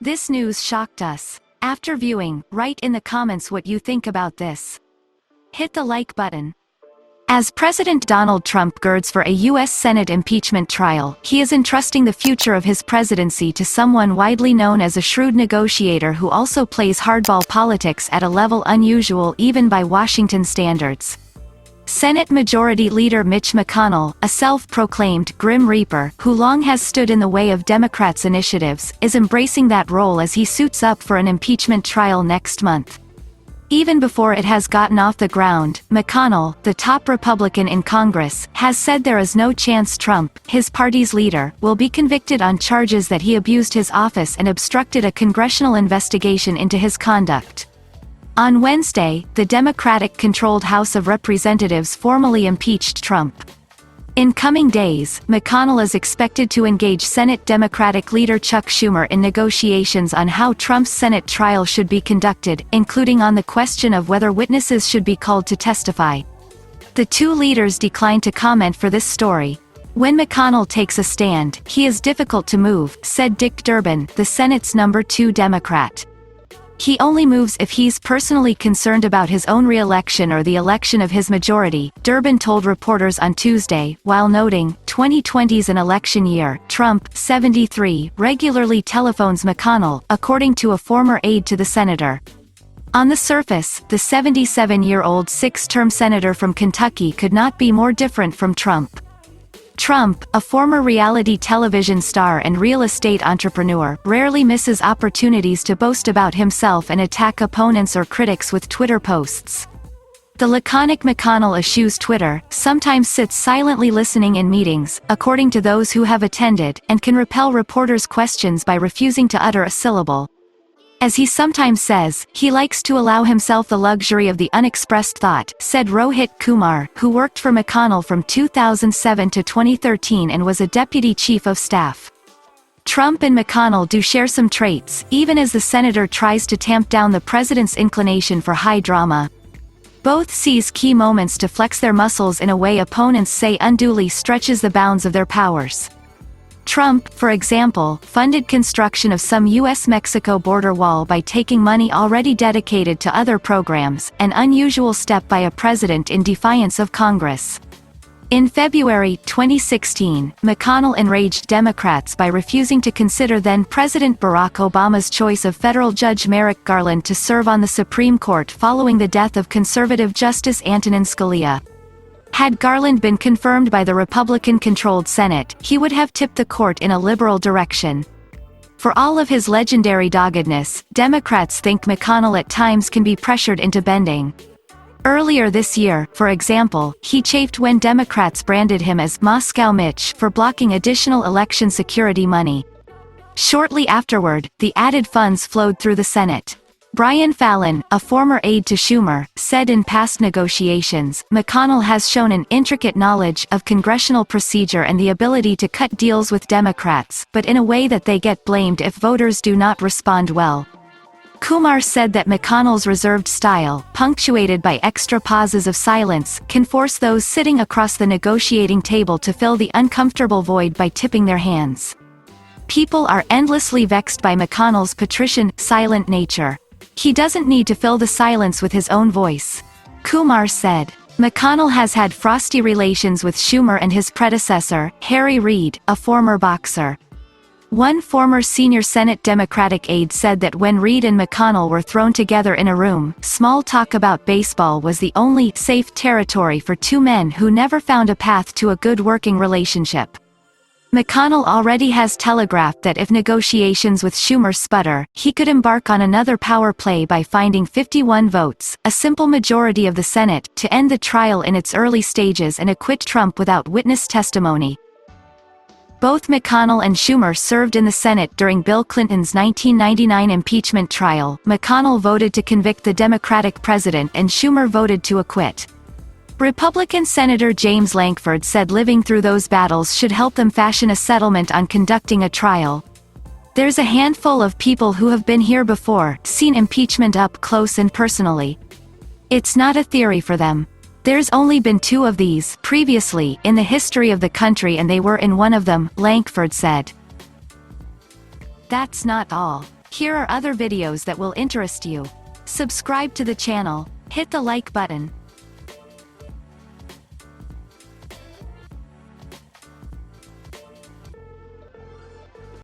This news shocked us. After viewing, write in the comments what you think about this. Hit the like button. As President Donald Trump girds for a U.S. Senate impeachment trial, he is entrusting the future of his presidency to someone widely known as a shrewd negotiator who also plays hardball politics at a level unusual even by Washington standards. Senate Majority Leader Mitch McConnell, a self-proclaimed Grim Reaper who long has stood in the way of Democrats' initiatives, is embracing that role as he suits up for an impeachment trial next month. Even before it has gotten off the ground, McConnell, the top Republican in Congress, has said there is no chance Trump, his party's leader, will be convicted on charges that he abused his office and obstructed a congressional investigation into his conduct. On Wednesday, the Democratic-controlled House of Representatives formally impeached Trump. In coming days, McConnell is expected to engage Senate Democratic leader Chuck Schumer in negotiations on how Trump's Senate trial should be conducted, including on the question of whether witnesses should be called to testify. The two leaders declined to comment for this story. When McConnell takes a stand, he is difficult to move, said Dick Durbin, the Senate's number 2 Democrat. He only moves if he's personally concerned about his own re-election or the election of his majority, Durbin told reporters on Tuesday, while noting, 2020's an election year. Trump, 73, regularly telephones McConnell, according to a former aide to the senator. On the surface, the 77-year-old six-term senator from Kentucky could not be more different from Trump. Trump, a former reality television star and real estate entrepreneur, rarely misses opportunities to boast about himself and attack opponents or critics with Twitter posts. The laconic McConnell eschews Twitter, sometimes sits silently listening in meetings, according to those who have attended, and can repel reporters' questions by refusing to utter a syllable. As he sometimes says, he likes to allow himself the luxury of the unexpressed thought, said Rohit Kumar, who worked for McConnell from 2007 to 2013 and was a deputy chief of staff. Trump and McConnell do share some traits, even as the senator tries to tamp down the president's inclination for high drama. Both seize key moments to flex their muscles in a way opponents say unduly stretches the bounds of their powers. Trump, for example, funded construction of some U.S.-Mexico border wall by taking money already dedicated to other programs, an unusual step by a president in defiance of Congress. In February 2016, McConnell enraged Democrats by refusing to consider then-President Barack Obama's choice of federal Judge Merrick Garland to serve on the Supreme Court following the death of conservative Justice Antonin Scalia. Had Garland been confirmed by the Republican-controlled Senate, he would have tipped the court in a liberal direction. For all of his legendary doggedness, Democrats think McConnell at times can be pressured into bending. Earlier this year, for example, he chafed when Democrats branded him as Moscow Mitch for blocking additional election security money. Shortly afterward, the added funds flowed through the Senate. Brian Fallon, a former aide to Schumer, said in past negotiations, McConnell has shown an intricate knowledge of congressional procedure and the ability to cut deals with Democrats, but in a way that they get blamed if voters do not respond well. Kumar said that McConnell's reserved style, punctuated by extra pauses of silence, can force those sitting across the negotiating table to fill the uncomfortable void by tipping their hands. People are endlessly vexed by McConnell's patrician, silent nature. He doesn't need to fill the silence with his own voice. Kumar said. McConnell has had frosty relations with Schumer and his predecessor, Harry Reid, a former boxer. One former senior Senate Democratic aide said that when Reid and McConnell were thrown together in a room, small talk about baseball was the only safe territory for two men who never found a path to a good working relationship. McConnell already has telegraphed that if negotiations with Schumer sputter, he could embark on another power play by finding 51 votes, a simple majority of the Senate, to end the trial in its early stages and acquit Trump without witness testimony. Both McConnell and Schumer served in the Senate during Bill Clinton's 1999 impeachment trial. McConnell voted to convict the Democratic president and Schumer voted to acquit. Republican Senator James Lankford said living through those battles should help them fashion a settlement on conducting a trial. There's a handful of people who have been here before, seen impeachment up close and personally. It's not a theory for them. There's only been 2 of these, previously, in the history of the country and they were in one of them, Lankford said. That's not all. Here are other videos that will interest you. Subscribe to the channel, hit the like button,